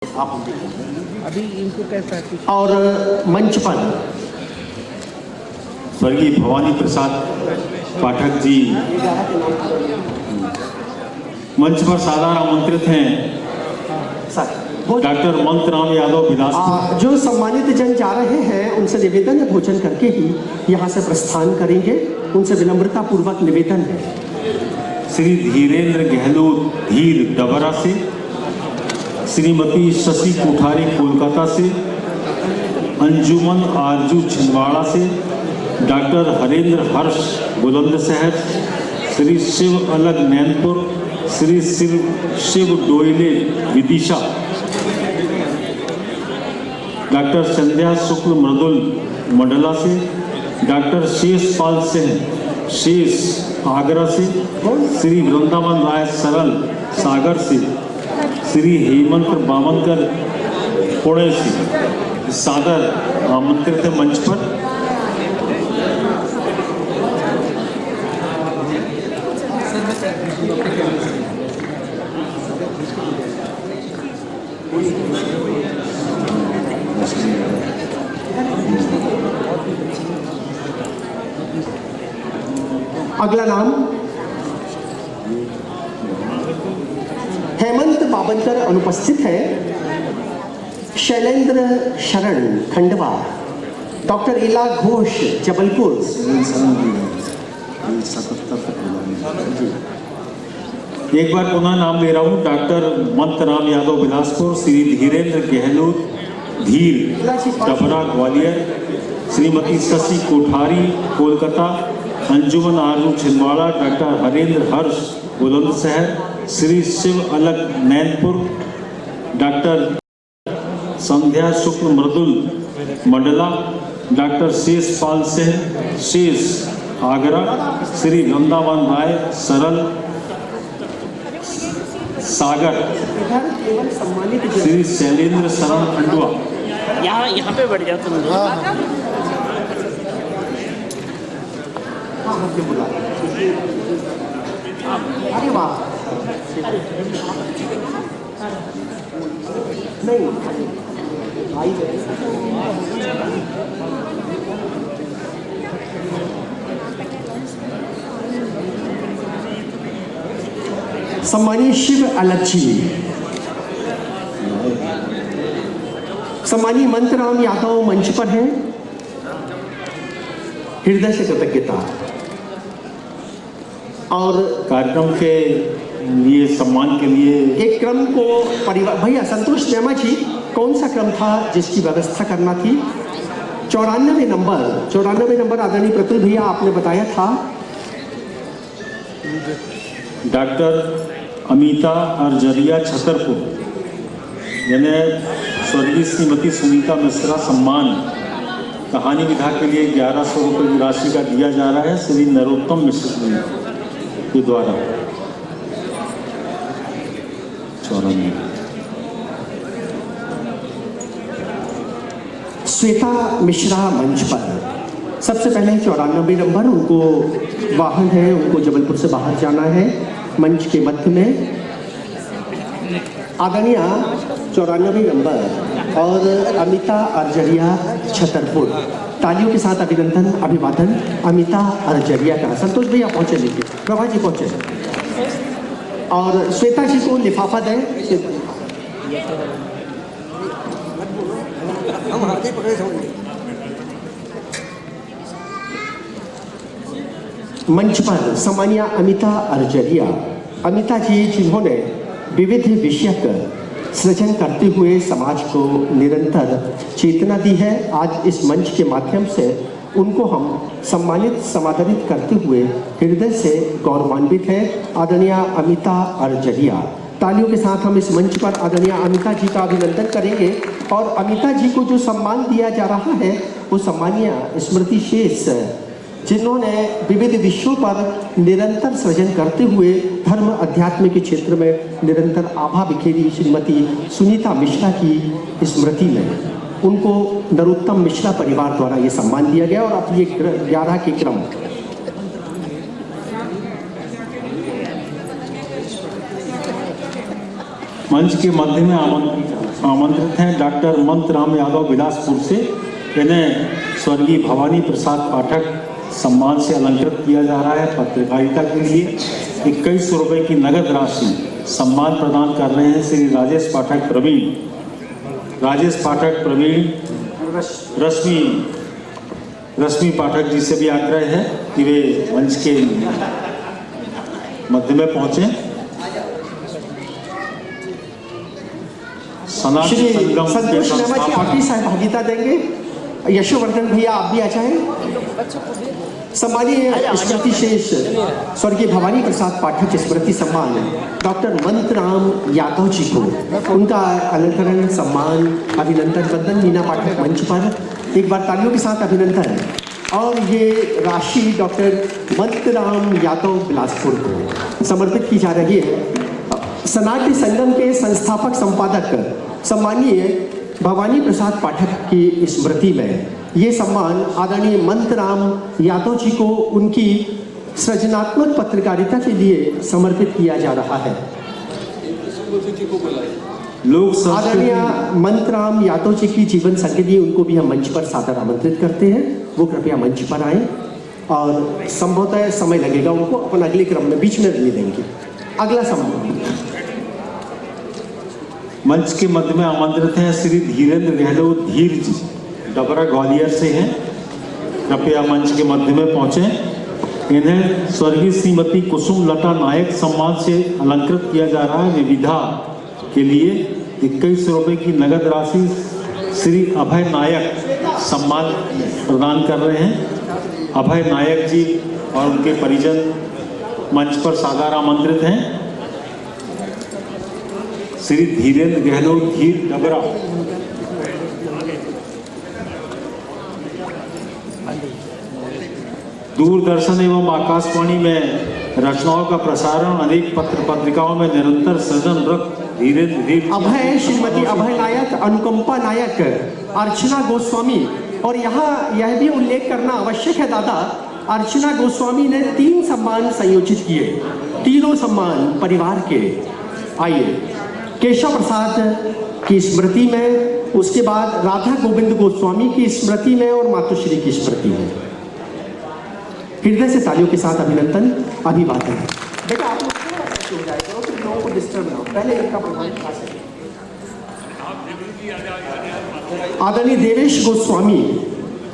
आप अभी इनको कैसा है कुछ और मंच पर स्वर्गीय भवानी प्रसाद पाठक जी मंच पर सादर आमंत्रित हैं। डॉक्टर मंतराम यादव बिलासपुर जो सम्मानित जन जा रहे हैं उनसे निवेदन है भोजन करके ही यहाँ से प्रस्थान करेंगे। उनसे विनम्रता पूर्वक निवेदन है। श्री धीरेन्द्र गहलोत धीर डबरा से, श्रीमती शशि कोठारी कोलकाता से, अंजुमन आरजू छिंदवाड़ा से, डॉक्टर हरेंद्र हर्ष बुलंदशहर, श्री शिव अलग नैनपुर, श्री शिव डोयले विदिशा, डॉक्टर संध्या शुक्ल मृदुल मंडला से, डॉक्टर शेषपाल सिंह शेष आगरा से, श्री वृंदावन राय सरल सागर से, श्री हेमंत बावनकर पुणे से सादर आमंत्रित है मंच पर। अगला नाम हेमंत बावनकर अनुपस्थित है। शैलेंद्र शरण खंडवा, डॉक्टर इला घोष जबलपुर, एक बार पुनः नाम ले रहा हूँ। डॉक्टर मंतराम यादव बिलासपुर, श्री धीरेन्द्र गहलोत धीर डबरा ग्वालियर, श्रीमती शशि कोठारी कोलकाता, अंजुमन आरजू छिंदवाड़ा, डॉक्टर हरेंद्र हर्ष बुलंदशहर, श्री शिव अलग नैनपुर, डॉक्टर संध्या शुक्ल मृदुल मंडला, डॉक्टर शेषपाल सिंह शेष आगरा, श्री वृंदावन राय सरल सागर, श्री शैलेंद्र शरण खंडवा। यहाँ पे बैठ जाओ तुम। अरे वाह, नहीं आई सम्मानीय शिव अलग जी, सम्मानीय मंतराम यादव मंच पर हैं। हृदय से कृतज्ञता। और कार्यक्रम के लिए सम्मान के लिए एक क्रम को परिवार भैया संतोष नेमा जी, कौन सा क्रम था जिसकी व्यवस्था करना थी? 94 नंबर आदरणीय प्रतुल भैया आपने बताया था। डॉक्टर अमिता अर्जरिया छतरपुर, यानी स्वर्गीय श्रीमती सुनीता मिश्रा सम्मान कहानी विधा के लिए 1100 रुपये की राशि का दिया जा रहा है श्री नरोत्तम मिश्र जी के द्वारा। 94 श्वेता मिश्रा मंच पर। सबसे पहले 94 नंबर, उनको वाहन है, उनको जबलपुर से बाहर जाना है। मंच के मध्य में आदरणीय 94 नंबर और अमिता अर्जरिया छतरपुर, तालियों के साथ अभिनंदन अभिवादन अमिता अर्जरिया का। संतोष भैया पहुंचे, लीजिए प्रभा जी पहुंचे और श्वेता जी को लिफाफा दें। मंच पर सम्मानीय अमिता अर्जरिया। अमिता जी जिन्होंने विविध विषयक सृजन करते हुए समाज को निरंतर चेतना दी है, आज इस मंच के माध्यम से उनको हम सम्मानित समादरित करते हुए हृदय से गौरवान्वित है। आदरणीय अमिता अर्जरिया, तालियों के साथ हम इस मंच पर आदरणीय अमिता जी का अभिनंदन करेंगे। और अमिता जी को जो सम्मान दिया जा रहा है वो सम्मानीय स्मृति शेष, जिन्होंने विविध विषयों पर निरंतर सृजन करते हुए धर्म अध्यात्म के क्षेत्र में निरंतर आभा बिखेरी श्रीमती सुनीता मिश्रा की स्मृति में उनको नरोत्तम मिश्रा परिवार द्वारा ये सम्मान दिया गया। और अब ये 11 के क्रम मंच के मध्य में आमंत्रित आमंत्रित हैं डॉक्टर मंतराम यादव बिलासपुर से। इन्हें स्वर्गीय भवानी प्रसाद पाठक सम्मान से अलंकृत किया जा रहा है। पत्रकारिता के लिए 2100 रुपये की नगद राशि सम्मान प्रदान कर रहे हैं श्री राजेश पाठक प्रवीण। रश्मि पाठक जी से भी आग्रह है कि वे मंच के मध्य में पहुंचे। श्री संतोष शर्मा जी आप भी सहभागिता देंगे। यशोवर्धन भैया आप भी आ जाएं। सम्मानीय स्मृति शेष स्वर्गीय भवानी प्रसाद पाठक स्मृति सम्मान डॉक्टर मंतराम यादव जी को उनका अलंकरण सम्मान अभिनंदन वंदन मीना पाठक मंच पर एक बार तालियों के साथ अभिनंदन। और ये राशि डॉक्टर मंतराम यादव बिलासपुर को समर्पित की जा रही है। सनाट्य संगम के संस्थापक संपादक सम्मानीय भवानी प्रसाद पाठक की स्मृति में ये सम्मान आदरणीय मंतराम यादव जी को उनकी सृजनात्मक पत्रकारिता के लिए समर्पित किया जा रहा है। लोग आदरणीय मंतराम यादव जी की जीवन संगिनी उनको भी हम मंच पर सादर आमंत्रित करते हैं। वो कृपया मंच पर आए और संभवतः समय लगेगा उनको अपन अगले क्रम में बीच में मिलेंगे। अगला सम्मान मंच के मध्य में आमंत्रित हैं श्री धीरेन्द्र गहलोत धीर जी, डबरा ग्वालियर से हैं। कृपया मंच के मध्य में पहुंचे। इन्हें स्वर्गीय श्रीमती कुसुम लता नायक सम्मान से अलंकृत किया जा रहा है। विविधा के लिए 2100 रुपये की नगद राशि श्री अभय नायक सम्मान प्रदान कर रहे हैं। अभय नायक जी और उनके परिजन मंच पर सादर आमंत्रित हैं। श्री धीरेन्द्र गहलोत धीर, डबरा। दूरदर्शन एवं आकाशवाणी में रचनाओं का प्रसारण अनेक पत्र पत्रिकाओं में निरंतर सृजनरत धीरेन्द्र अभय श्रीमती अभय नायक, अनुकंपा नायक, अर्चना गोस्वामी। और यहाँ यह भी उल्लेख करना आवश्यक है दादा, अर्चना गोस्वामी ने 3 सम्मान संयोजित किए। तीनों सम्मान परिवार के। आइए, केशव प्रसाद की स्मृति में, उसके बाद राधा गोविंद गोस्वामी की स्मृति में और मातुश्री की स्मृति में। हृदय से तालियों के साथ अभिनंदन, अभिवादन। बेटा आप लोग थोड़ा सा हो जाए करो, फिर लोगों को डिस्टर्ब ना हो। पहले इनका प्रधान खा सके। आदरणीय देवेश गोस्वामी,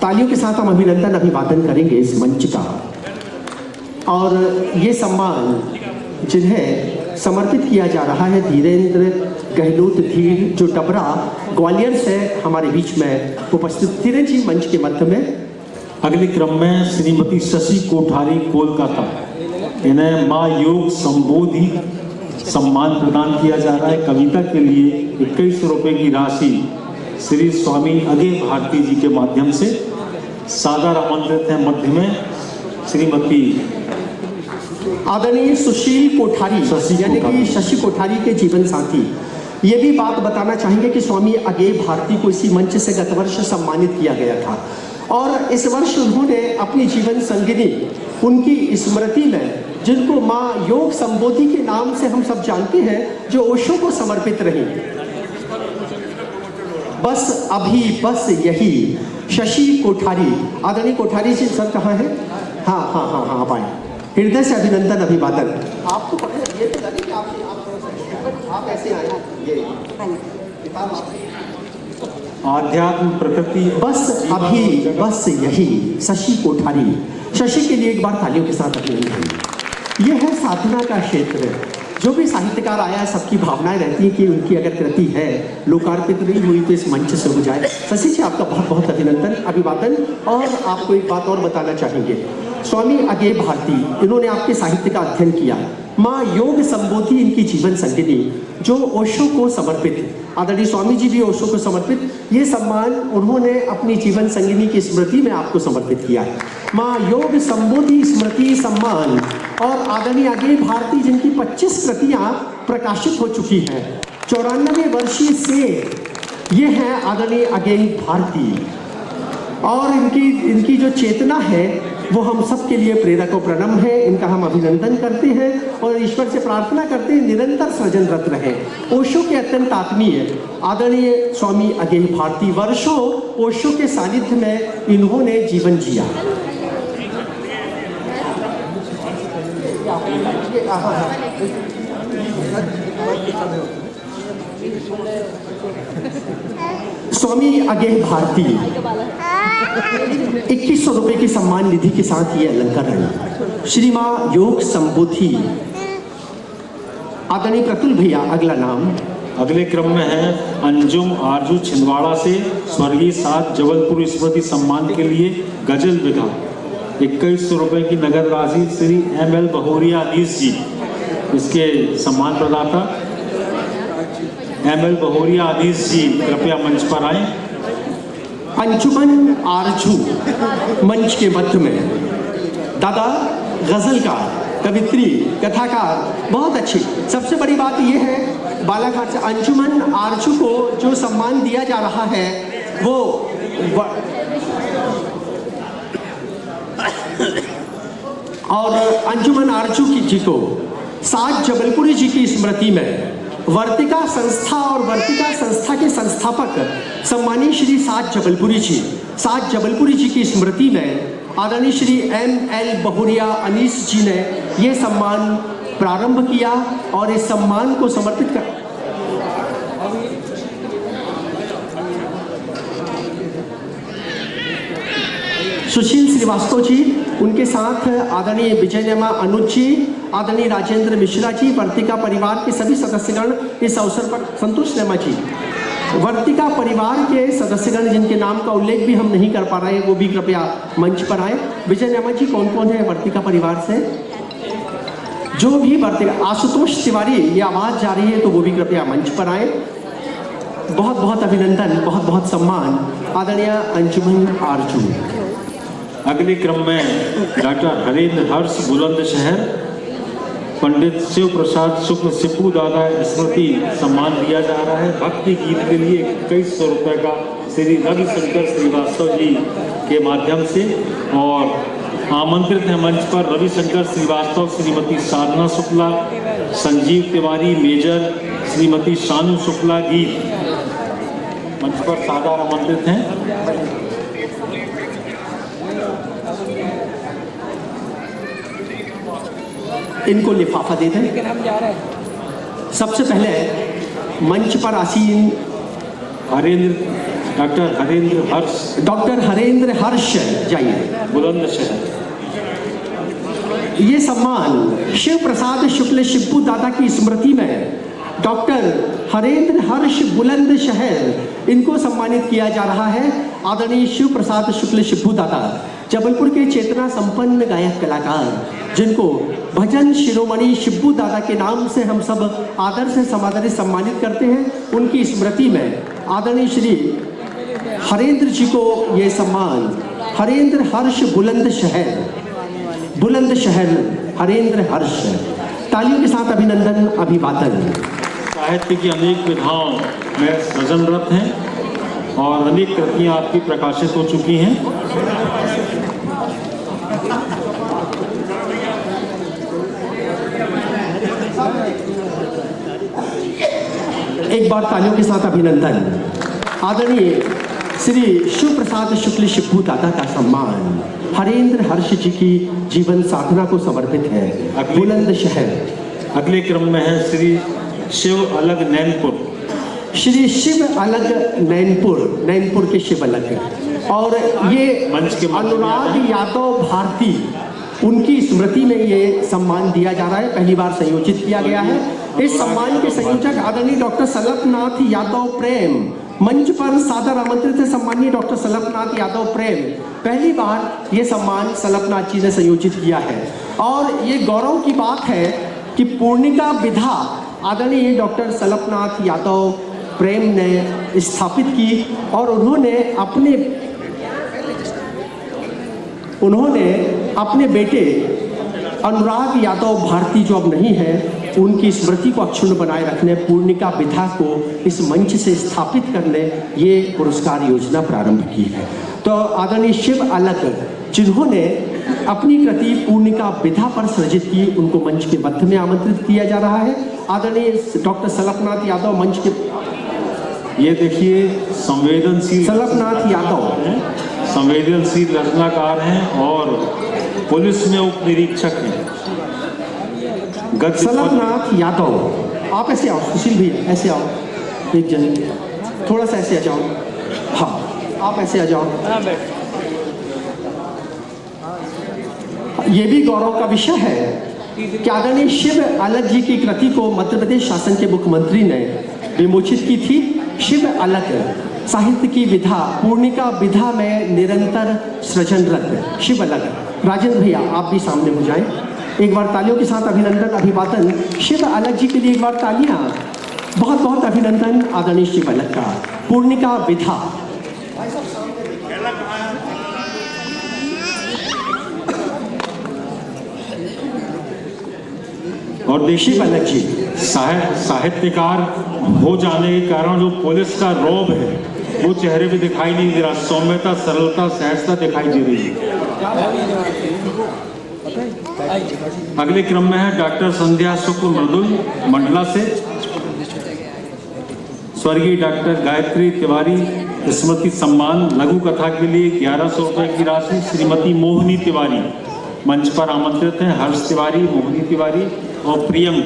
तालियों के साथ हम अभिनंदन अभिवादन करेंगे इस मंच का। और ये सम्मान जिन्हें समर्पित किया जा रहा है धीरेन्द्र गहलोत धीर, जो डबरा ग्वालियर से हमारे बीच में उपस्थित। धीरेन्द्र जी मंच के मध्य में। अगले क्रम में श्रीमती शशि कोठारी, कोलकाता। इन्हें माँ योग संबोधि सम्मान प्रदान किया जा रहा है। कविता के लिए 2100 रुपये की राशि श्री स्वामी अगे भारती जी के माध्यम से सादर आमंत्रित है। मध्य में श्रीमती आदरणीय सुशील कोठारी, यानी कि शशि कोठारी के जीवन साथी। ये भी बात बताना चाहेंगे कि स्वामी अगे भारती को इसी मंच से गत वर्ष सम्मानित किया गया था और इस वर्ष उन्होंने अपनी जीवन संगिनी उनकी स्मृति में, जिनको माँ योग संबोधि के नाम से हम सब जानते हैं, जो ओशो को समर्पित रही। बस अभी बस यही, शशि कोठारी। आदरणीय कोठारी जी सर कहाँ है? हाँ आप आए। हृदय से अभिनंदन अभिवादन। आपको पता है ये तो लगे कि आप ऐसे आए ये आध्यात्म प्रकृति। बस अभी बस यही, शशि कोठारी। शशि के लिए एक बार तालियों के साथ अभिनंदन। ये है साधना का क्षेत्र। जो भी साहित्यकार आया है, सबकी भावनाएं रहती हैं कि उनकी अगर कृति है लोकार्पित नहीं हुई तो इस मंच से हो जाए। शशि जी आपका बहुत बहुत अभिनंदन अभिवादन। और आपको एक बात और बताना चाहेंगे, स्वामी अगे भारती, इन्होंने आपके साहित्य का अध्ययन किया। माँ योग संबोधि इनकी जीवन संगिनी, जो ओशो को समर्पित। आदरणीय स्वामी जी भी ओशो को समर्पित। ये सम्मान उन्होंने अपनी जीवन संगिनी की स्मृति में आपको समर्पित किया है। माँ योग संबोधि स्मृति सम्मान। और आदरणीय अगे भारती, जिनकी 25 कृतियाँ प्रकाशित हो चुकी हैं, 94 वर्षीय से ये हैं आदरणीय अगे भारती। और इनकी जो चेतना है वो हम सब के लिए प्रेरक और प्रणम है। इनका हम अभिनंदन करते हैं और ईश्वर से प्रार्थना करते हैं निरंतर सृजनरत रहे। ओशो के अत्यंत आत्मीय आदरणीय स्वामी अगेह भारती वर्षों ओशो के सानिध्य में इन्होंने जीवन जिया। स्वामी अगेह भारती 2100 रुपए की सम्मान निधि के साथ ये अलंकार है। श्री मां योग संबोधि आदरणीय प्रतुल भैया अगला नाम। अगले क्रम में है अंजुम आरजू छिंदवाड़ा से स्वर्गीय सात जबलपुर स्मृति सम्मान के लिए गजल विधा 2100 रुपए की नगद राशि श्री ML बहोरिया अनीस जी, इसके सम्मान प्रदाता ML बहोरिया अनीस जी कृपया मंच पर आए। अंजुमन आरजू मंच के मध्य में। दादा गजलकार, कवित्री, कथाकार, बहुत अच्छी। सबसे बड़ी बात यह है बालाघाट से अंजुमन आरजू को जो सम्मान दिया जा रहा है वो और अंजुमन आरजू जी को सात जबलपुरी जी की स्मृति में वर्तिका संस्था और वर्तिका संस्था के संस्थापक सम्मानीय श्री सात जबलपुरी जी की स्मृति में आदरणीय श्री ML बहोरिया अनीस जी ने ये सम्मान प्रारंभ किया और इस सम्मान को समर्पित कर सुशील श्रीवास्तव जी, उनके साथ आदरणीय विजय नेमा अनुज जी, आदरणीय राजेंद्र मिश्रा जी, वर्तिका परिवार के सभी सदस्यगण इस अवसर पर, संतोष नेमा जी, वर्तिका परिवार के सदस्यगण जिनके नाम का उल्लेख भी हम नहीं कर पा रहे हैं वो भी कृपया मंच पर आए। विजय नेमा जी कौन कौन है वर्तिका परिवार से? जो भी वर्तिका, आशुतोष तिवारी, ये आवाज़ जा रही है तो वो भी कृपया मंच पर आए। बहुत बहुत अभिनंदन, बहुत बहुत सम्मान आदरणीय अंजुमन आरजू। अगले क्रम में डॉक्टर हरेंद्र हर्ष बुलंदशहर, पंडित शिव प्रसाद शुक्ल सिप्पू दादा स्मृति सम्मान दिया जा रहा है। भक्ति गीत के लिए 2100 रुपये का श्री रविशंकर श्रीवास्तव जी के माध्यम से, और आमंत्रित है मंच पर रविशंकर श्रीवास्तव, श्रीमती साधना शुक्ला, संजीव तिवारी, मेजर श्रीमती शानू शुक्ला गीत मंच पर सादर आमंत्रित हैं। इनको लिफाफा दे दें। सबसे पहले मंच पर आसीन डॉक्टर हरेंद्र हर्ष जाइए बुलंदशहर। ये सम्मान शिव प्रसाद शुक्ल शिप्पू दादा की स्मृति में डॉक्टर हरेंद्र हर्ष बुलंदशहर, इनको सम्मानित किया जा रहा है। आदरणीय शिव प्रसाद शुक्ल शिप्पू दादा जबलपुर के चेतना संपन्न गायक कलाकार, जिनको भजन शिरोमणि शिब्बू दादा के नाम से हम सब आदर से समादर सम्मानित करते हैं, उनकी स्मृति में आदरणीय श्री हरेंद्र जी को ये सम्मान हरेंद्र हर्ष बुलंदशहर हरेंद्र हर्ष, तालियों के साथ अभिनंदन अभिवादन। साहित्य की अनेक विधाओं में सृजनरत हैं और अनेक कृतियाँ आपकी प्रकाशित हो चुकी हैं। एक बार तालियों के साथ अभिनंदन। आदरणीय श्री शिव प्रसाद शुक्ल शिप्पू दादा का सम्मान हरेंद्र हर्ष जी की जीवन साधना को समर्पित है, बुलंदशहर। अगले क्रम में है श्री शिव अलग नैनपुर, श्री शिव अलग नैनपुर के शिव अलग, और ये अनुराग यादव भारती, उनकी स्मृति में ये सम्मान दिया जा रहा है, पहली बार संयोजित किया गया है। इस सम्मान के संयोजक आदरणीय डॉक्टर सलभनाथ यादव प्रेम, मंच पर सादर आमंत्रित है सम्मानीय डॉक्टर सलभनाथ यादव प्रेम। पहली बार ये सम्मान सलभनाथ जी ने संयोजित किया है और ये गौरव की बात है कि पूर्णिका विधा आदरणीय डॉक्टर सलभनाथ यादव प्रेम ने स्थापित की और उन्होंने अपने बेटे अनुराग यादव भारती जो अब नहीं है, उनकी स्मृति को अक्षुण्ण बनाए रखने, पूर्णिका विधा को इस मंच से स्थापित करने ये पुरस्कार योजना प्रारंभ की है। तो आदरणीय शिव अलग, जिन्होंने अपनी कृति पूर्णिका विधा पर सृजित की, उनको मंच के मध्य में आमंत्रित किया जा रहा है। आदरणीय डॉक्टर सलभनाथ यादव मंच के, ये देखिए संवेदनशील सलभनाथ यादव संवेदनशील रचनाकार हैं और पुलिस में उप निरीक्षक हैं। सलभनाथ यादव, आप ऐसे आओ, सुशील भैया ऐसे आओ, एक जन थोड़ा सा ऐसे आ जाओ, हाँ आप ऐसे आ जाओ। ये भी गौरव का विषय है कि आदरणीय शिव अलग जी की कृति को मध्य प्रदेश शासन के मुख्यमंत्री ने विमोचित की थी। शिव अलग साहित्य की विधा, पूर्णिका विधा में निरंतर सृजनरत शिव अलग। राजेंद्र भैया आप भी सामने हो जाएं, एक बार तालियों के साथ अभिनंदन अभिवादन शिव अलग जी के लिए, एक बार तालियां। बहुत बहुत अभिनंदन आदरणीय शिव अलग का। पूर्णिका विधा और देखिए शिव अलग जी साहित्यकार हो जाने के कारण जो पुलिस का रौब है वो चेहरे पे दिखाई नहीं दे रहा, सौम्यता, सरलता, सहजता दिखाई दे रही है। अगले क्रम में है डॉक्टर संध्या शुक्ल मृदुल मंडला से। स्वर्गीय डॉक्टर गायत्री तिवारी स्मृति सम्मान लघु कथा के लिए 1100 रुपये की राशि श्रीमती मोहिनी तिवारी मंच पर आमंत्रित हैं। हर्ष तिवारी, मोहिनी तिवारी और प्रियंक।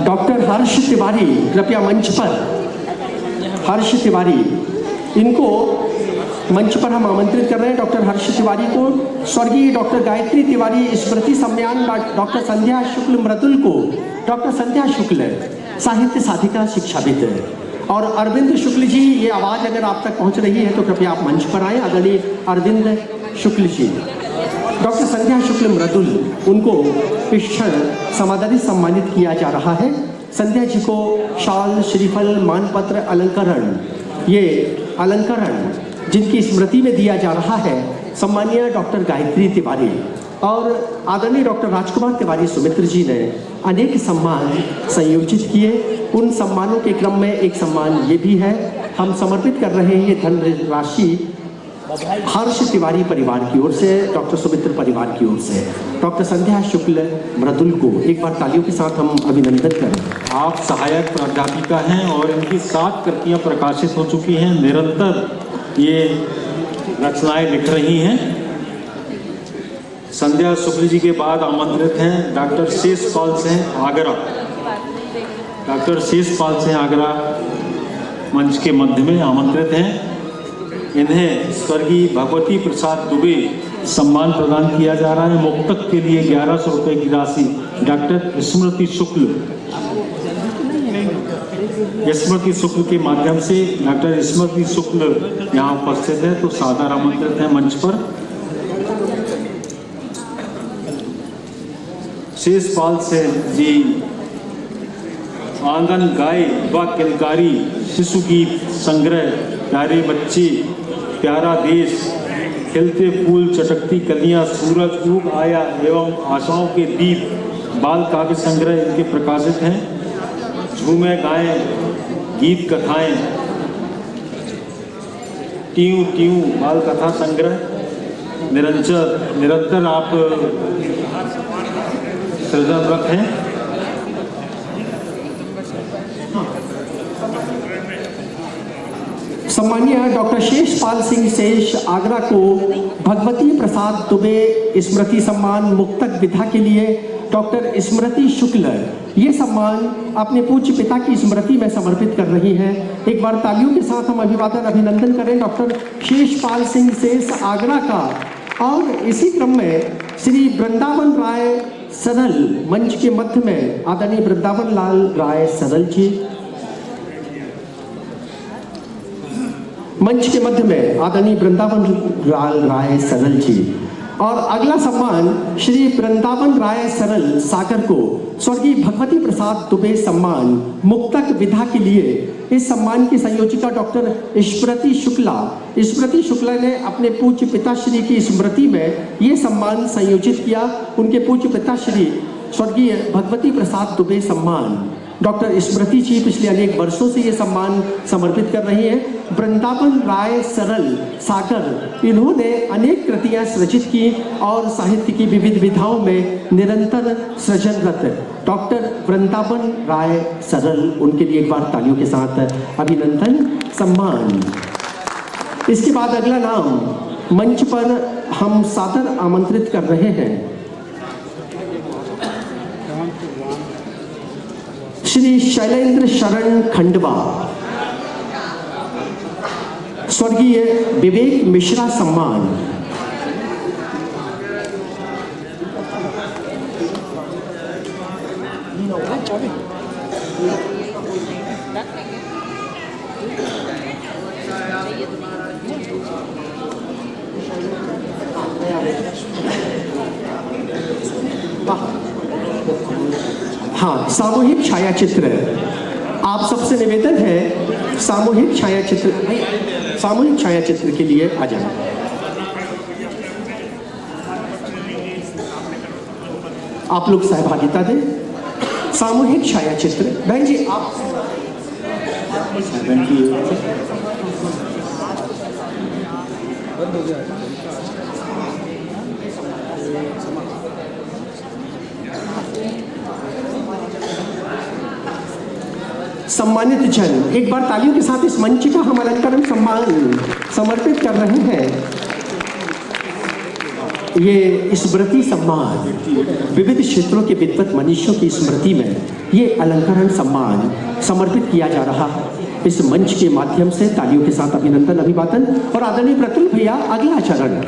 डॉक्टर हर्ष तिवारी कृपया मंच पर। हर्ष तिवारी, इनको मंच पर हम आमंत्रित कर रहे हैं। डॉक्टर हर्ष तिवारी को स्वर्गीय डॉक्टर गायत्री तिवारी स्मृति सम्मान, डॉक्टर संध्या शुक्ल मृदुल को डॉक्टर संध्या शुक्ल साहित्य साधिका शिक्षाविद, और अरविंद शुक्ल जी, ये आवाज़ अगर आप तक पहुंच रही है तो कृपया आप मंच पर आए। आदरणीय अरविंद शुक्ल जी, डॉक्टर संध्या शुक्ल मृदुल, उनको इस क्षण समादरी सम्मानित किया जा रहा है। संध्या जी को शाल, श्रीफल, मानपत्र, अलंकरण, ये अलंकरण जिनकी स्मृति में दिया जा रहा है सम्मानीय डॉक्टर गायत्री तिवारी और आदरणीय डॉक्टर राजकुमार तिवारी सुमित्र जी ने अनेक सम्मान संयोजित किए। उन सम्मानों के क्रम में एक सम्मान ये भी है, हम समर्पित कर रहे हैं ये धन राशि हर्ष तिवारी परिवार की ओर से, डॉक्टर सुमित्र परिवार की ओर से डॉक्टर संध्या शुक्ल मृदुल को एक बार तालियों के साथ हम अभिनंदन करें। आप सहायक प्राध्यापिका हैं और इनकी 7 कृतियां प्रकाशित हो चुकी हैं। निरंतर ये रचनाएं लिख रही हैं। संध्या शुक्ल जी के बाद आमंत्रित हैं डॉक्टर शेषपाल सिंह आगरा। डॉक्टर शेषपाल सिंह आगरा मंच के मध्य में आमंत्रित हैं। इन्हें स्वर्गीय भगवती प्रसाद दुबे सम्मान प्रदान किया जा रहा है। मुक्तक के लिए 1100 रुपये की राशि डॉक्टर स्मृति शुक्ल, स्मृति शुक्ल के माध्यम से डॉक्टर स्मृति शुक्ल यहाँ उपस्थित है तो सादर आमंत्रित है मंच पर। शेषपाल सिंह जी आंगन गाय व किलकारी, शिशु गीत संग्रह, प्यारे बच्चे, प्यारा देश, खिलते फूल, चटकती कलियां, सूरज उग आया एवं आशाओं के दीप, बाल काव्य संग्रह इनके प्रकाशित हैं। झूमे गाएं गीत कथाएं, ट्यूं ट्यूं बाल कथा संग्रह। निरंतर आप सृजनरत हैं। सम्मानीय डॉक्टर शेषपाल सिंह शेष आगरा को भगवती प्रसाद दुबे स्मृति सम्मान मुक्तक विधा के लिए डॉक्टर स्मृति शुक्ल ये सम्मान अपने पूज्य पिता की स्मृति में समर्पित कर रही हैं। एक बार तालियों के साथ हम अभिवादन अभिनंदन करें डॉक्टर शेषपाल सिंह शेष आगरा का। और इसी क्रम में श्री वृंदावन राय सरल मंच के मध्य में आदरणीय वृंदावन लाल राय सरल जी मंच के मध्य में आदरणीय वृंदावन लाल राय सरल जी। और अगला सम्मान श्री वृंदावन राय सरल सागर को स्वर्गीय भगवती प्रसाद दुबे सम्मान मुक्तक विधा के लिए इस सम्मान की संयोजिका डॉक्टर स्मृति शुक्ला ने अपने पूज्य पिताश्री की स्मृति में ये सम्मान संयोजित किया। उनके पूज्य पिताश्री स्वर्गीय भगवती प्रसाद दुबे सम्मान डॉक्टर स्मृति जी पिछले अनेक वर्षों से ये सम्मान समर्पित कर रही हैं। वृंदावन राय सरल सागर, इन्होंने अनेक कृतियां सृजित की और साहित्य की विविध विधाओं में निरंतर सृजनरत। डॉक्टर वृंदावन राय सरल, उनके लिए एक बार तालियों के साथ अभिनंदन सम्मान। इसके बाद अगला नाम मंच पर हम सादर आमंत्रित कर रहे हैं श्री शैलेंद्र शरण खंडवा, स्वर्गीय विवेक मिश्रा सम्मान। हाँ, सामूहिक छायाचित्र, आप सबसे निवेदन है सामूहिक छायाचित्र के लिए आ जाए। आप लोग सहभागिता दें। सामूहिक छायाचित्र, बहन जी आप सम्मानित जन एक बार तालियों के साथ इस मंच का हम अलंकरण सम्मान समर्पित कर रहे हैं। ये स्मृति सम्मान, विविध क्षेत्रों के विद्वत मनीषियों की स्मृति में ये अलंकरण सम्मान समर्पित किया जा रहा है। इस मंच के माध्यम से तालियों के साथ अभिनंदन, अभिवादन। और आदरणीय प्रतुल भैया, अगला चरण